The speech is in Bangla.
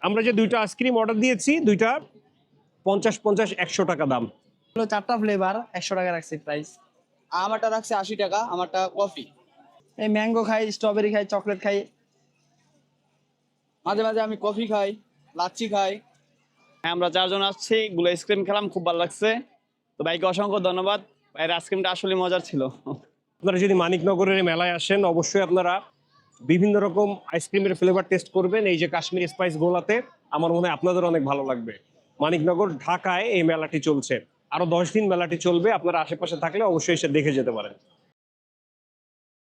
আমরা যে দুইটা আইসক্রিম অর্ডার দিয়েছি, দুইটা 50 100 টাকা দাম। হলো 4টা ফ্লেভার 100 টাকা রাখছি প্রাইস। আমারটা রাখছে 80 টাকা, আমারটা কফি। এই ম্যাঙ্গো খাই, স্ট্রবেরি খাই, চকলেট খাই। মাঝে মাঝে আমি কফি খাই, লাচ্ছি খাই। হ্যাঁ, আমরা 4 জন আসছি, গুলো আইসক্রিম খেলাম, খুব ভালো লাগছে। তো ভাইকে অসংখ্য ধন্যবাদ, ভাইয়ের আইসক্রিমটা আসলে মজার ছিল। আপনারা যদি মানিকনগরের মেলায় আসেন, অবশ্যই আপনারা বিভিন্ন রকম আইসক্রিমের ফ্লেভার টেস্ট করবেন। এই যে কাশ্মীরি স্পাইস গোলাতে, আমার মনে হয় আপনাদের অনেক ভালো লাগবে। মানিকনগর ঢাকায় এই মেলাটি চলছে, আরো 10 দিন মেলাটি চলবে। আপনারা আশেপাশে থাকলে অবশ্যই এসে দেখে যেতে পারেন।